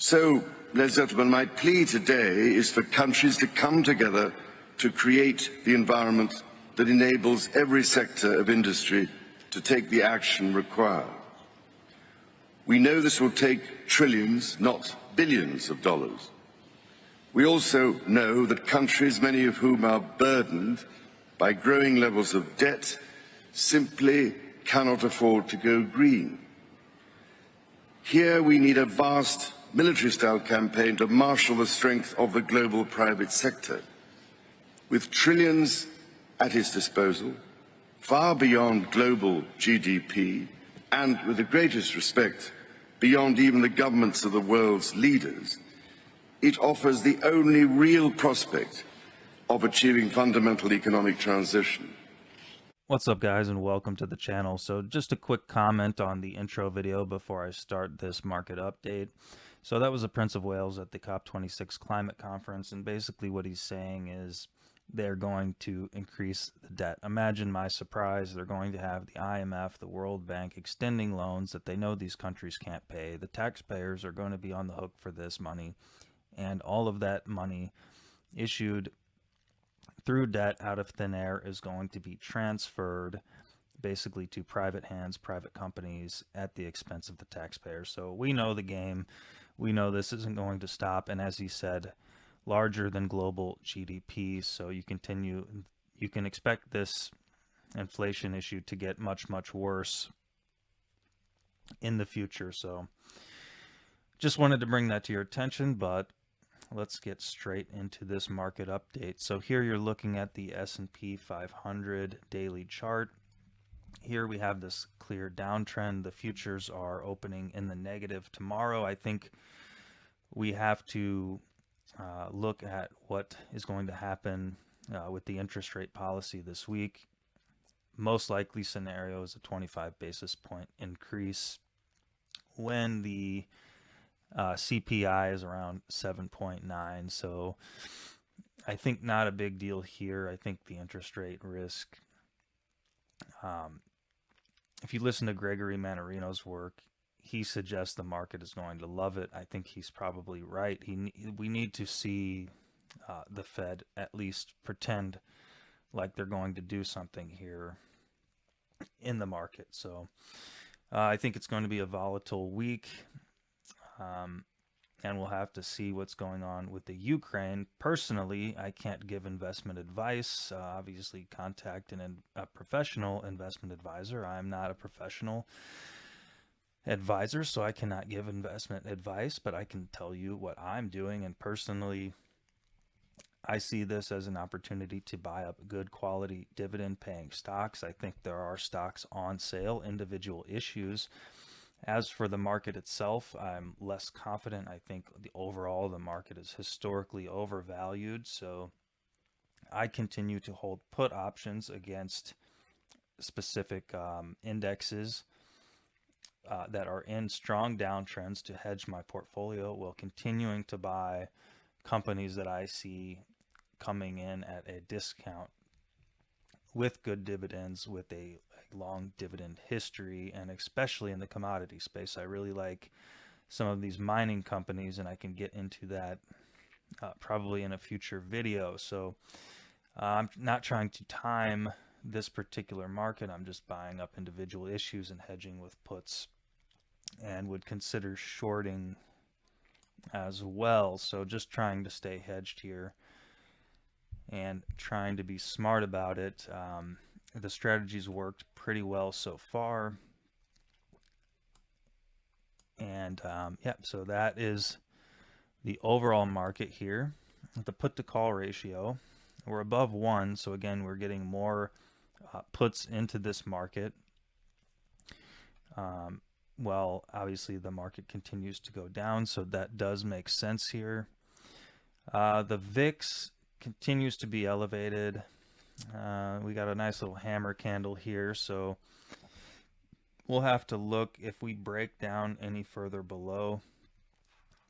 So, ladies and gentlemen, my plea today is for countries to come together to create the environment that enables every sector of industry to take the action required. We know this will take trillions, not billions of dollars. We also know that countries, many of whom are burdened by growing levels of debt, simply cannot afford to go green. Here we need a vast military-style campaign to marshal the strength of the global private sector, with trillions at its disposal, far beyond global GDP, and with the greatest respect, beyond even the governments of the world's leaders. It offers the only real prospect of achieving fundamental economic transition. What's up, guys, and welcome to the channel. So just a quick comment on the intro video before I start this market update. So that was the Prince of Wales at the COP26 climate conference, and basically what he's saying is they're going to increase the debt. Imagine my surprise. They're going to have the IMF, the World Bank, extending loans that they know these countries can't pay. The taxpayers are going to be on the hook for this money, and all of that money issued through debt out of thin air is going to be transferred basically to private hands, private companies at the expense of the taxpayers. So we know the game. We know this isn't going to stop. And as he said, larger than global GDP. So you can expect this inflation issue to get much, much worse in the future. So just wanted to bring that to your attention, but let's get straight into this market update. So here you're looking at the S&P 500 daily chart. Here we have this clear downtrend. The futures are opening in the negative tomorrow. I think we have to look at what is going to happen with the interest rate policy this week. Most likely scenario is a 25 basis point increase when the CPI is around 7.9. So I think not a big deal here. I think the interest rate risk, if you listen to Gregory Manarino's work, he suggests the market is going to love it. I think he's probably right. We need to see the Fed at least pretend like they're going to do something here in the market. So I think it's going to be a volatile week. And we'll have to see what's going on with the Ukraine. Personally, I can't give investment advice. Obviously, contact a professional investment advisor. I'm not a professional advisor, so I cannot give investment advice, but I can tell you what I'm doing. And personally, I see this as an opportunity to buy up good quality dividend paying stocks. I think there are stocks on sale, individual issues. As for the market itself, I'm less confident. I think overall the market is historically overvalued, so I continue to hold put options against specific indexes that are in strong downtrends to hedge my portfolio, while continuing to buy companies that I see coming in at a discount with good dividends, with a long dividend history, and especially in the commodity space. I really like some of these mining companies, and I can get into that probably in a future video. So I'm not trying to time this particular market. I'm just buying up individual issues and hedging with puts, and would consider shorting as well. So just trying to stay hedged here and trying to be smart about it. The strategy's worked pretty well so far. And yeah, so that is the overall market here. The put to call ratio, we're above 1. So again, we're getting more puts into this market. Well, obviously the market continues to go down, so that does make sense here. The VIX continues to be elevated. We got a nice little hammer candle here, so we'll have to look. If we break down any further below,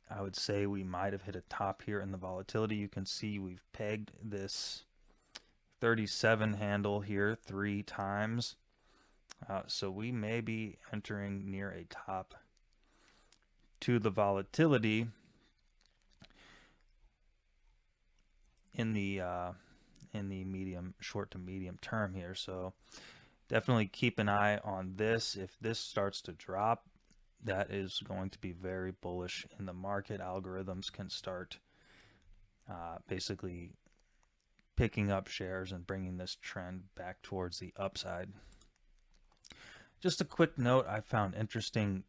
I would say we might have hit a top here in the volatility. You can see we've pegged this 37 handle here 3 times. So we may be entering near a top to the volatility. in the short to medium term here. So definitely keep an eye on this. If this starts to drop, that is going to be very bullish in the market. Algorithms can start basically picking up shares and bringing this trend back towards the upside. Just a quick note I found interesting.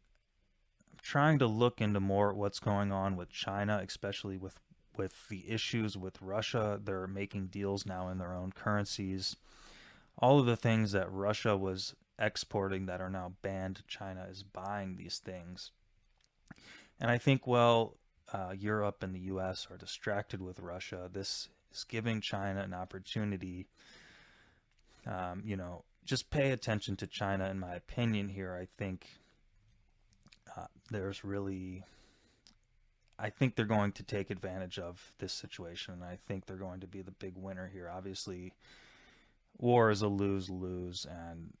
I'm trying to look into more what's going on with China, especially with the issues with Russia. They're making deals now in their own currencies. All of the things that Russia was exporting that are now banned, China is buying these things. And I think, well, Europe and the US are distracted with Russia. This is giving China an opportunity. Just pay attention to China, in my opinion, here. I think I think they're going to take advantage of this situation, and I think they're going to be the big winner here. Obviously, war is a lose-lose, and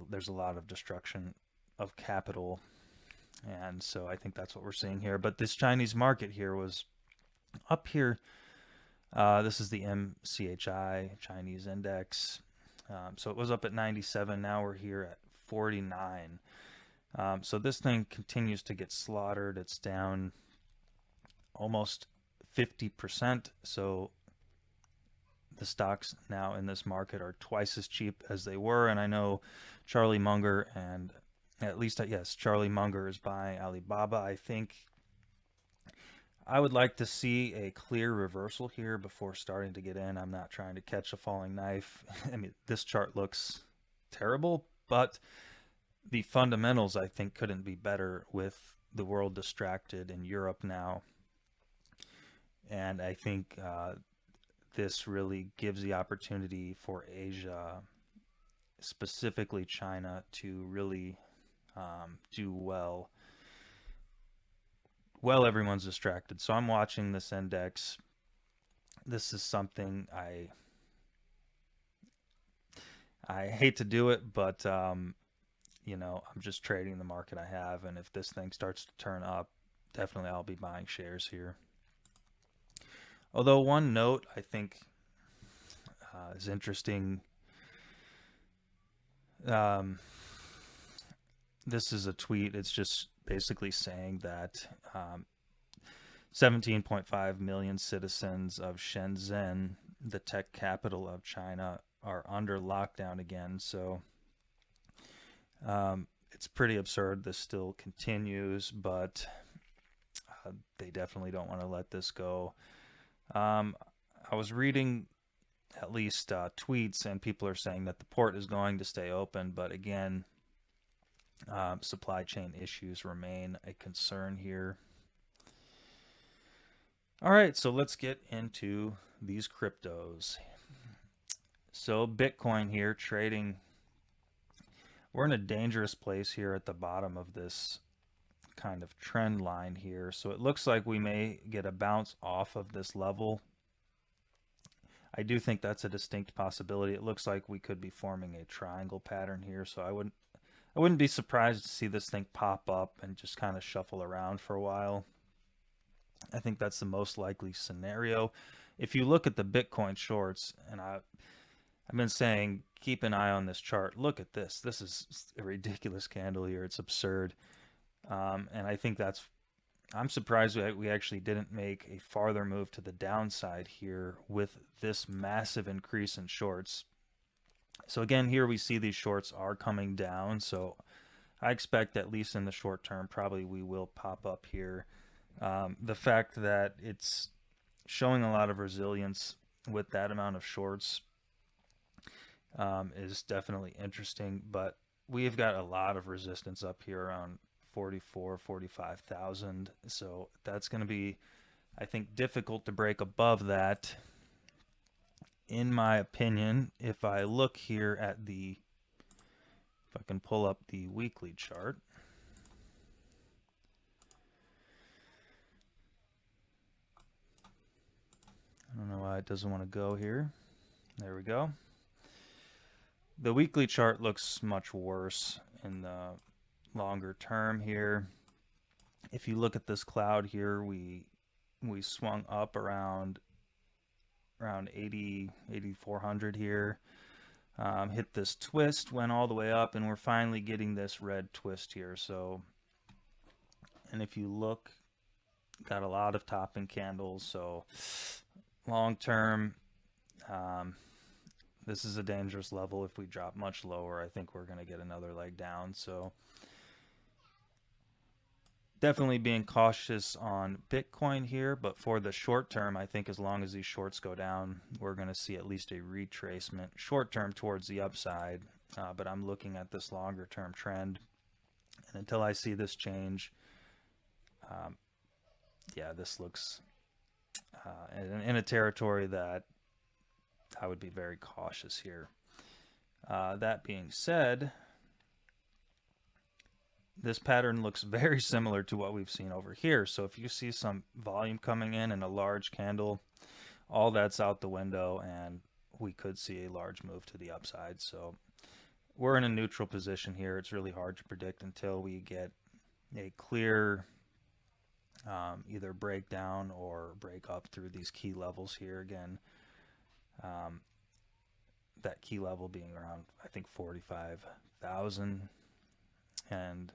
there's a lot of destruction of capital, and so I think that's what we're seeing here. But this Chinese market here was up here. This is the MCHI Chinese index. So it was up at 97. Now we're here at 49. So this thing continues to get slaughtered. It's down almost 50%. So the stocks now in this market are twice as cheap as they were. And I know Charlie Munger, and at least, yes, Charlie Munger is buying Alibaba. I think I would like to see a clear reversal here before starting to get in. I'm not trying to catch a falling knife. I mean, this chart looks terrible, but the fundamentals, I think, couldn't be better with the world distracted in Europe now. And I think this really gives the opportunity for Asia, specifically China, to really do well. Well, everyone's distracted. So I'm watching this index. This is something I hate to do it, but I'm just trading the market I have, and if this thing starts to turn up, definitely I'll be buying shares here. Although one note I think is interesting. This is a tweet. It's just basically saying that 17.5 million citizens of Shenzhen, the tech capital of China, are under lockdown again. So it's pretty absurd. This still continues, but they definitely don't want to let this go. I was reading at least tweets, and people are saying that the port is going to stay open, but again, supply chain issues remain a concern here. All right, so let's get into these cryptos. So Bitcoin here trading. We're in a dangerous place here at the bottom of this kind of trend line here. So it looks like we may get a bounce off of this level. I do think that's a distinct possibility. It looks like we could be forming a triangle pattern here. So I wouldn't be surprised to see this thing pop up and just kind of shuffle around for a while. I think that's the most likely scenario. If you look at the Bitcoin shorts, and I've been saying, keep an eye on this chart. Look at this. This is a ridiculous candle here. It's absurd. And I think I'm surprised we actually didn't make a farther move to the downside here with this massive increase in shorts. So again, here we see these shorts are coming down. So I expect, at least in the short term, probably we will pop up here. The fact that it's showing a lot of resilience with that amount of shorts is definitely interesting, but we've got a lot of resistance up here around 45,000. So that's going to be, I think, difficult to break above that, in my opinion. If I look here at if I can pull up the weekly chart. I don't know why it doesn't want to go here. There we go. The weekly chart looks much worse in the longer term here. If you look at this cloud here, we we swung up around 8,400 here. Hit this twist, went all the way up, and we're finally getting this red twist here. So, and if you look, got a lot of topping candles. So long term, this is a dangerous level. If we drop much lower, I think we're going to get another leg down. So definitely being cautious on Bitcoin here, but for the short term, I think as long as these shorts go down, we're going to see at least a retracement short term towards the upside. But I'm looking at this longer term trend, and until I see this change, yeah, this looks in a territory that I would be very cautious here. That being said, this pattern looks very similar to what we've seen over here. So if you see some volume coming in and a large candle, all that's out the window, and we could see a large move to the upside. So we're in a neutral position here. It's really hard to predict until we get a clear either breakdown or break up through these key levels here again. That key level being around, I think, 45,000. And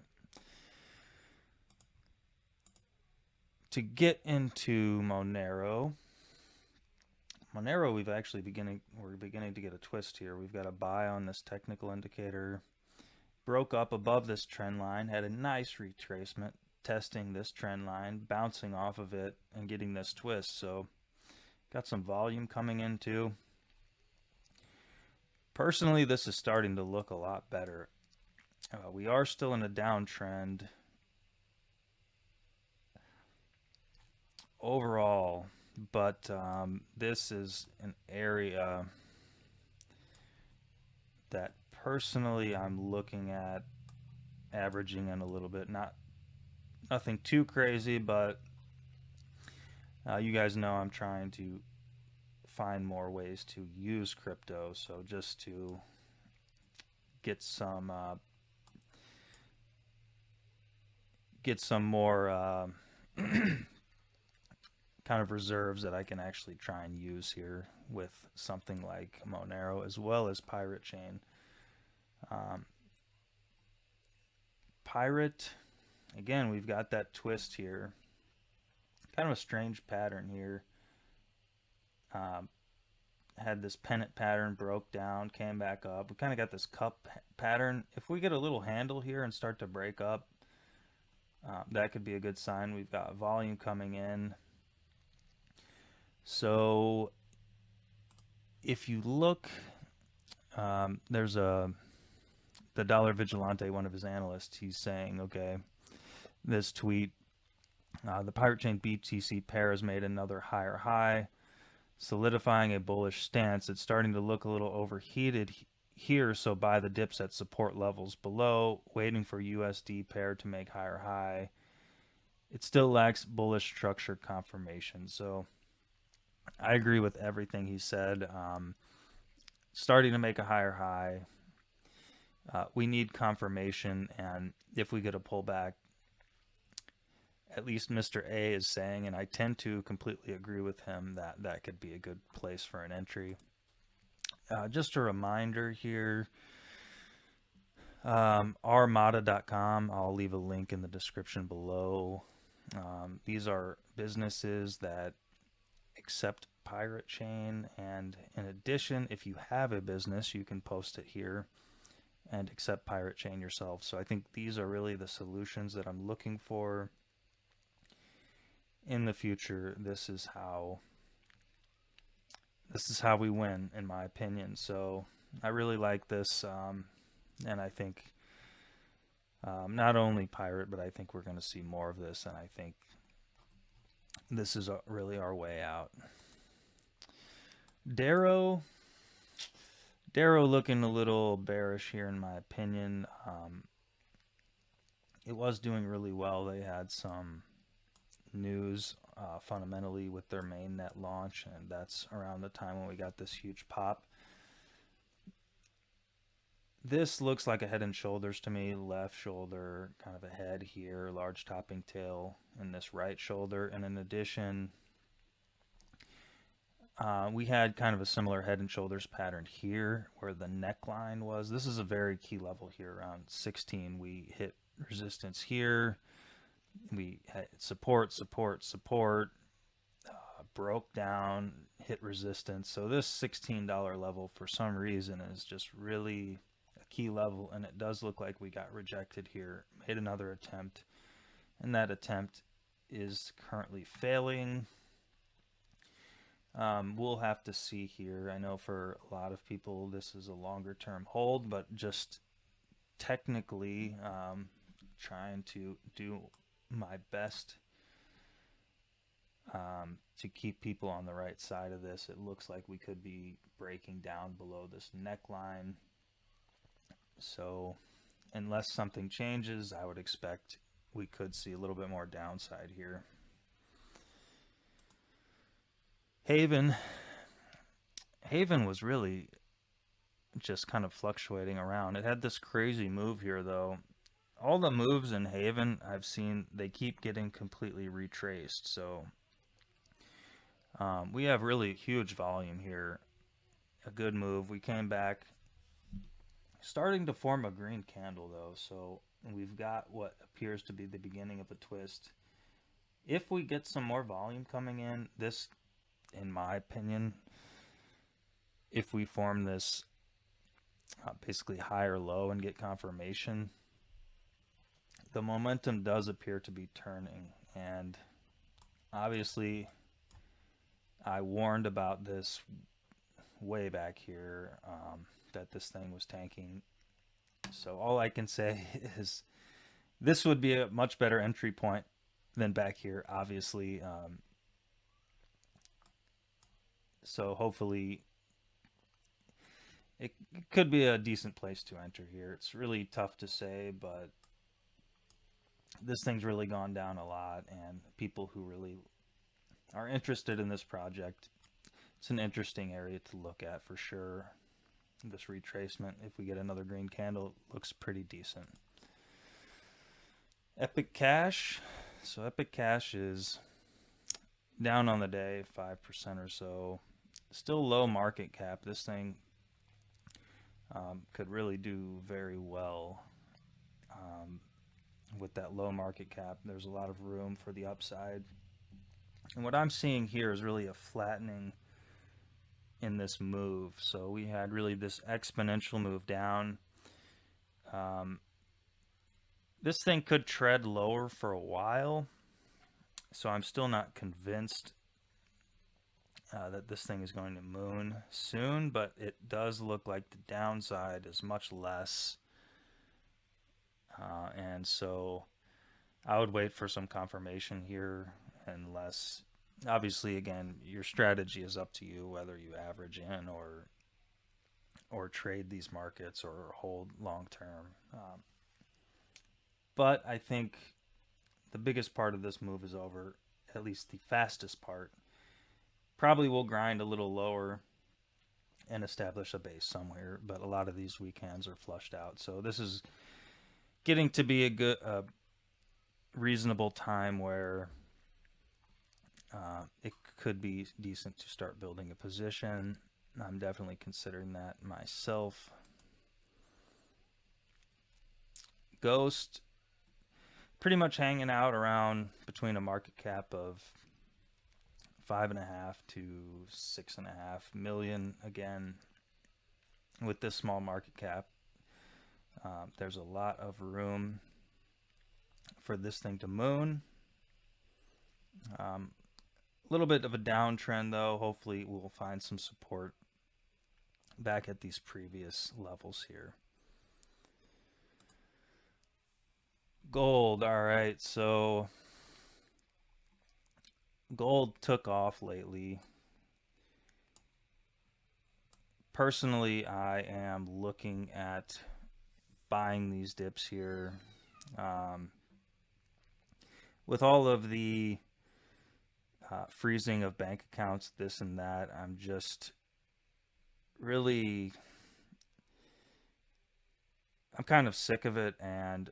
to get into Monero, we're beginning to get a twist here. We've got a buy on this technical indicator, broke up above this trend line, had a nice retracement, testing this trend line, bouncing off of it, and getting this twist. So got some volume coming in too. Personally, this is starting to look a lot better. We are still in a downtrend overall, but this is an area that personally I'm looking at averaging in a little bit. Nothing too crazy, but you guys know I'm trying to find more ways to use crypto. So just to get some more kind of reserves that I can actually try and use here with something like Monero as well as Pirate Chain. Pirate, again, we've got that twist here. Kind of a strange pattern here. Had this pennant pattern, broke down, came back up. We kind of got this cup pattern. If we get a little handle here and start to break up, that could be a good sign. We've got volume coming in. So if you look, there's the Dollar Vigilante, one of his analysts, he's saying, okay, this tweet, the Pirate Chain BTC pair has made another higher high, solidifying a bullish stance. It's starting to look a little overheated here, so buy the dips at support levels below, waiting for USD pair to make higher high. It still lacks bullish structure confirmation. So I agree with everything he said. Starting to make a higher high. We need confirmation, and if we get a pullback, at least Mr. A is saying, and I tend to completely agree with him, that could be a good place for an entry. Just a reminder here, armada.com, I'll leave a link in the description below. These are businesses that accept Pirate Chain, and in addition, if you have a business, you can post it here and accept Pirate Chain yourself. So I think these are really the solutions that I'm looking for in the future. This is how we win, in my opinion. So I really like this, and I think not only Pirate, but I think we're going to see more of this, and I think this is really our way out. Dero looking a little bearish here, in my opinion. It was doing really well. They had some news fundamentally with their mainnet launch, and that's around the time when we got this huge pop. This looks like a head and shoulders to me. Left shoulder, kind of a head here, large topping tail in this right shoulder. And in addition, we had kind of a similar head and shoulders pattern here where the neckline was. This is a very key level here around 16. We hit resistance here. We had support, support, support, broke down, hit resistance. So this $16 level for some reason is just really a key level, and it does look like we got rejected here. Made another attempt, and that attempt is currently failing. We'll have to see here. I know for a lot of people this is a longer term hold, but just technically trying to do my best to keep people on the right side of this. It looks like we could be breaking down below this neckline. So unless something changes, I would expect we could see a little bit more downside here. Haven was really just kind of fluctuating around. It had this crazy move here, though. All the moves in Haven I've seen, they keep getting completely retraced. So we have really huge volume here. A good move. We came back, starting to form a green candle, though. So we've got what appears to be the beginning of a twist. If we get some more volume coming in, this, in my opinion, if we form this basically higher low and get confirmation, the momentum does appear to be turning. And obviously I warned about this way back here, that this thing was tanking. So all I can say is this would be a much better entry point than back here, obviously. So hopefully it could be a decent place to enter here. It's really tough to say, but this thing's really gone down a lot, and people who really are interested in this project, it's an interesting area to look at for sure. This retracement, if we get another green candle, looks pretty decent. Epic Cash. So Epic Cash is down on the day, 5% or so. Still low market cap. This thing could really do very well with that low market cap. There's a lot of room for the upside. And what I'm seeing here is really a flattening in this move. So we had really this exponential move down. This thing could tread lower for a while, so I'm still not convinced that this thing is going to moon soon, but it does look like the downside is much less, and so I would wait for some confirmation here, unless, obviously, again, your strategy is up to you, whether you average in or trade these markets or hold long term. But I think the biggest part of this move is over, at least the fastest part. Probably will grind a little lower and establish a base somewhere, but a lot of these weekends are flushed out. So this is getting to be a good, reasonable time where it could be decent to start building a position. I'm definitely considering that myself. Ghost, pretty much hanging out around between a market cap of 5.5 to 6.5 million. Again, with this small market cap, there's a lot of room for this thing to moon. A little bit of a downtrend, though. Hopefully we'll find some support back at these previous levels here. Gold. All right, so gold took off lately. Personally, I am looking at buying these dips here. With all of the freezing of bank accounts, this and that, I'm just really I'm kind of sick of it, and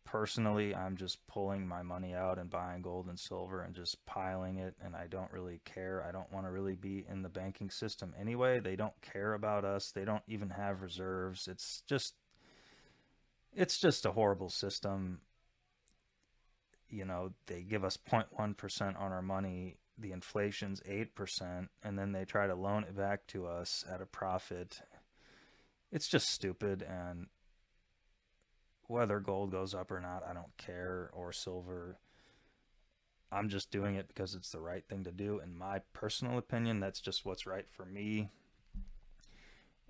personally, I'm just pulling my money out and buying gold and silver and just piling it, and I don't really care. I don't want to really be in the banking system anyway. They don't care about us. They don't even have reserves. It's just a horrible system. You know, they give us 0.1% on our money. The inflation's 8%, and then they try to loan it back to us at a profit. It's just stupid, and whether gold goes up or not, I don't care, or silver. I'm just doing it because it's the right thing to do. In my personal opinion, that's just what's right for me.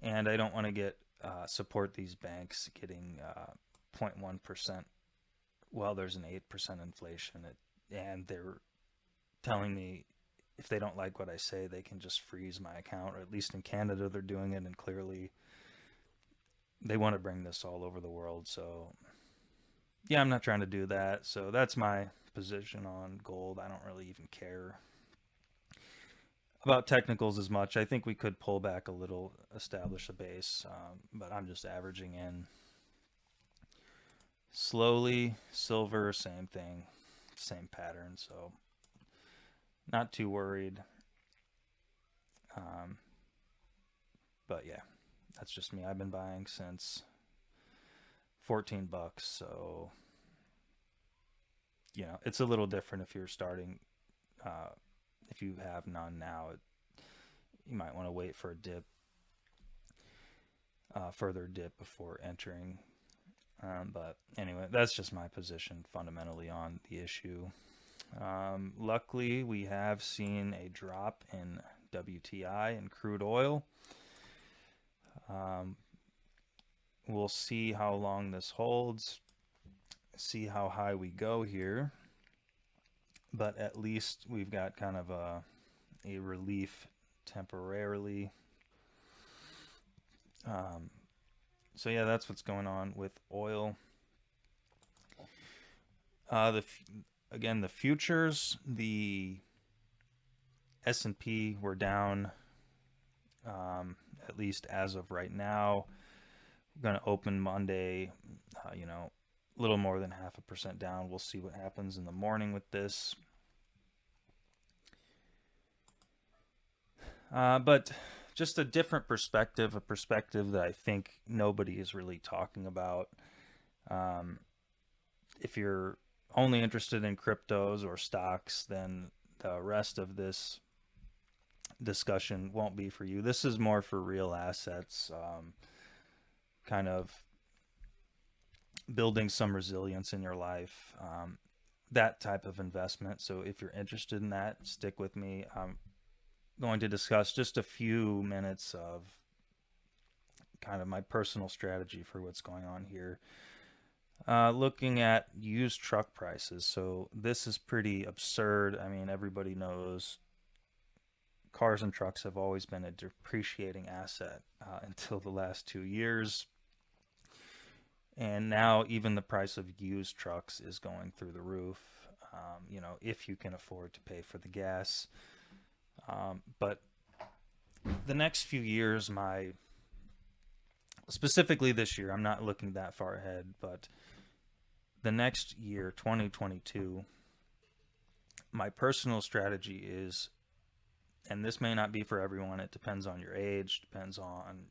And I don't want to get support these banks getting 0.1% while there's an 8% inflation. And they're telling me if they don't like what I say, they can just freeze my account, or at least in Canada, they're doing it. And clearly, they want to bring this all over the world. So yeah, I'm not trying to do that. So that's my position on gold. I don't really even care about technicals as much. I think we could pull back a little, establish a base, but I'm just averaging in slowly. Silver, same thing, same pattern. So not too worried. But yeah, that's just me. I've been buying since 14 bucks. So, you know, it's a little different if you're starting, if you have none now, you might want to wait for a dip, further dip before entering. But anyway, that's just my position fundamentally on the issue. Luckily, we have seen a drop in WTI and crude oil. We'll see how long this holds, see how high we go here, but at least we've got kind of a relief temporarily. So yeah, that's what's going on with oil. Again, the futures, the S&P were down, at least as of right now. We're going to open Monday, a little more than 0.5% down. We'll see what happens in the morning with this. But just a different perspective, a perspective that I think nobody is really talking about. If you're only interested in cryptos or stocks, then the rest of this discussion won't be for you. This is more for real assets, kind of building some resilience in your life, that type of investment. So if you're interested in that, stick with me. I'm going to discuss just a few minutes of kind of my personal strategy for what's going on here. Looking at used truck prices. So this is pretty absurd. I mean, everybody knows cars and trucks have always been a depreciating asset until the last 2 years. And now even the price of used trucks is going through the roof, if you can afford to pay for the gas. But the next few years, specifically this year, I'm not looking that far ahead, but the next year, 2022, my personal strategy is, and this may not be for everyone, it depends on your age, depends on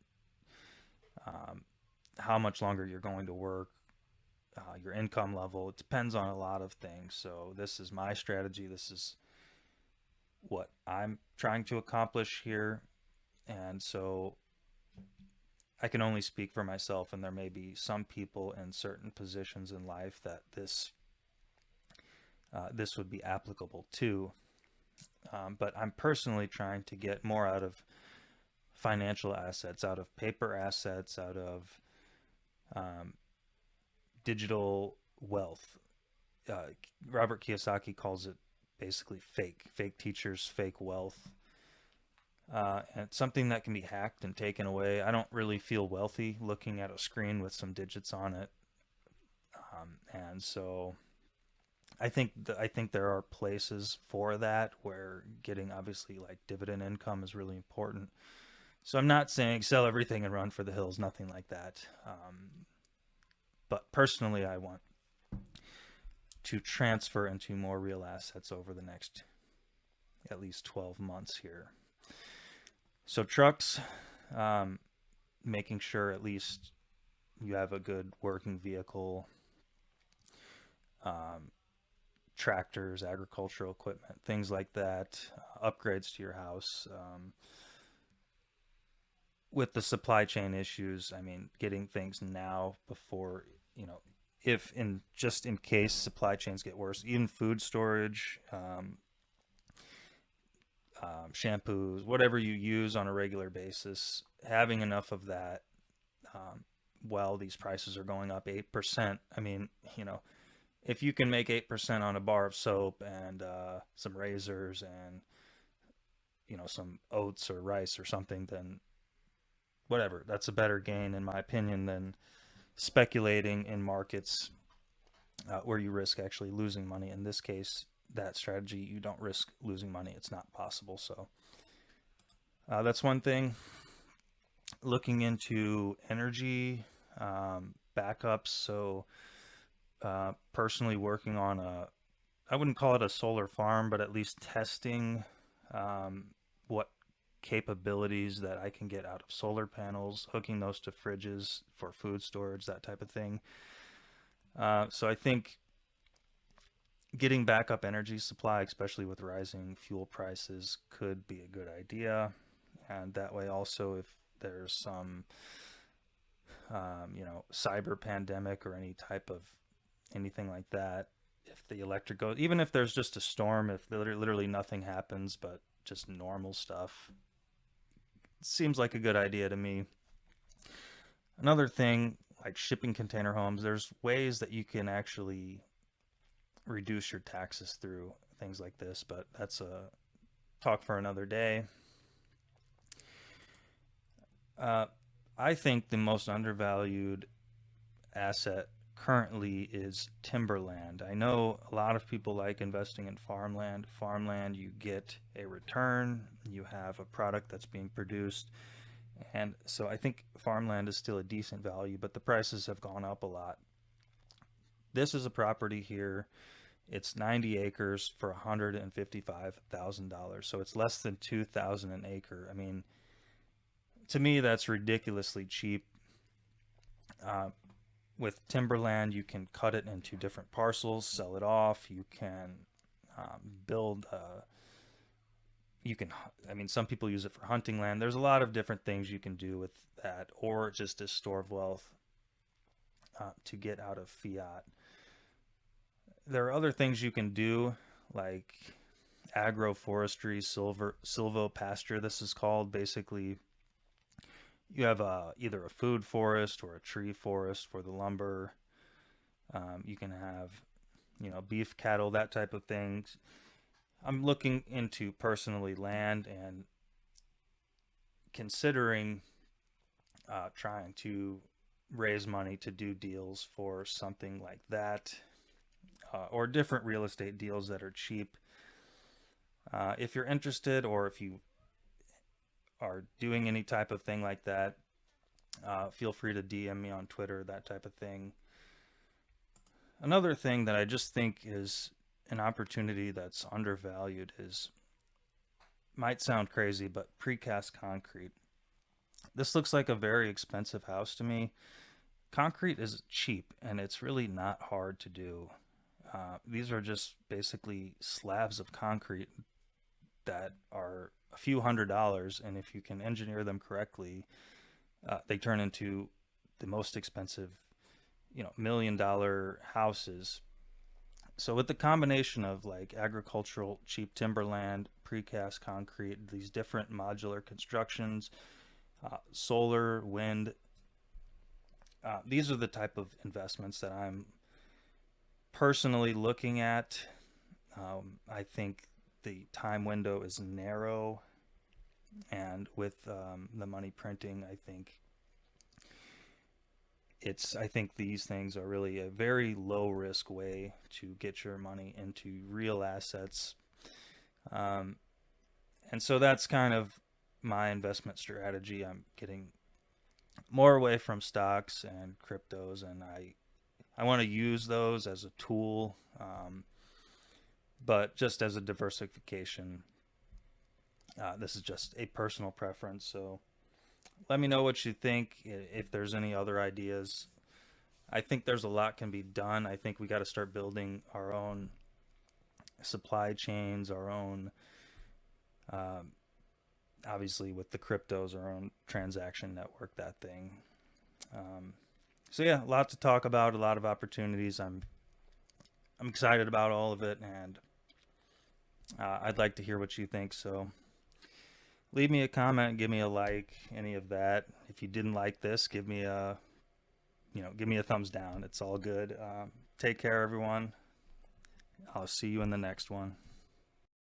how much longer you're going to work, your income level. It depends on a lot of things. So this is my strategy. This is what I'm trying to accomplish here. And so I can only speak for myself, and there may be some people in certain positions in life that this would be applicable to. But I'm personally trying to get more out of financial assets, out of paper assets, out of digital wealth. Robert Kiyosaki calls it basically fake teachers, fake wealth. And it's something that can be hacked and taken away. I don't really feel wealthy looking at a screen with some digits on it. And so I think there are places for that where getting obviously like dividend income is really important. So I'm not saying sell everything and run for the hills, nothing like that. But personally, I want to transfer into more real assets over the next at least 12 months here. So trucks, making sure at least you have a good working vehicle, tractors, agricultural equipment, things like that, upgrades to your house. With the supply chain issues, I mean, getting things now before, if just in case supply chains get worse, even food storage, shampoos, whatever you use on a regular basis, having enough of that while these prices are going up 8%. I mean, if you can make 8% on a bar of soap and some razors and, some oats or rice or something, then whatever, that's a better gain, in my opinion, than speculating in markets where you risk actually losing money. In this case, that strategy, you don't risk losing money. It's not possible. So that's one thing. Looking into energy backups. So personally working on I wouldn't call it a solar farm, but at least testing what capabilities that I can get out of solar panels, hooking those to fridges for food storage, that type of thing. So I think getting backup energy supply, especially with rising fuel prices, could be a good idea. And that way also, if there's some cyber pandemic or anything like that, if the electric goes, even if there's just a storm, if literally nothing happens but just normal stuff, it seems like a good idea to me. Another thing, like shipping container homes, there's ways that you can actually reduce your taxes through things like this, but that's a talk for another day. I think the most undervalued asset currently is timberland. I know a lot of people like investing in farmland. Farmland, you get a return, you have a product that's being produced, and so I think farmland is still a decent value, but the prices have gone up a lot. This is a property here. It's 90 acres for $155,000, so it's less than $2,000 an acre. I mean, to me, that's ridiculously cheap. With timberland, you can cut it into different parcels, sell it off. You can build. Some people use it for hunting land. There's a lot of different things you can do with that, or just as store of wealth to get out of fiat. There are other things you can do, like agroforestry, silvopasture, this is called. Basically, you have either a food forest or a tree forest for the lumber. You can have, beef cattle, that type of things. I'm looking into personally land and considering trying to raise money to do deals for something like that, or different real estate deals that are cheap. If you're interested, or if you are doing any type of thing like that, feel free to DM me on Twitter, that type of thing. Another thing that I just think is an opportunity that's undervalued might sound crazy, but precast concrete. This looks like a very expensive house to me. Concrete is cheap, and it's really not hard to do. These are just basically slabs of concrete that are a few $100s, and if you can engineer them correctly, they turn into the most expensive, $1 million houses. So with the combination of like agricultural cheap timberland, precast concrete, these different modular constructions, solar, wind, these are the type of investments that I'm personally looking at. I think the time window is narrow, and with the money printing, I think these things are really a very low risk way to get your money into real assets. And so that's kind of my investment strategy. I'm getting more away from stocks and cryptos, and I I want to use those as a tool, but just as a diversification. This is just a personal preference, so let me know what you think, if there's any other ideas. I think there's a lot can be done. I think we got to start building our own supply chains, our own, obviously with the cryptos, our own transaction network, that thing. So yeah, a lot to talk about, a lot of opportunities. I'm excited about all of it, and I'd like to hear what you think. So leave me a comment, give me a like, any of that. If you didn't like this, give me a thumbs down. It's all good. Take care, everyone. I'll see you in the next one.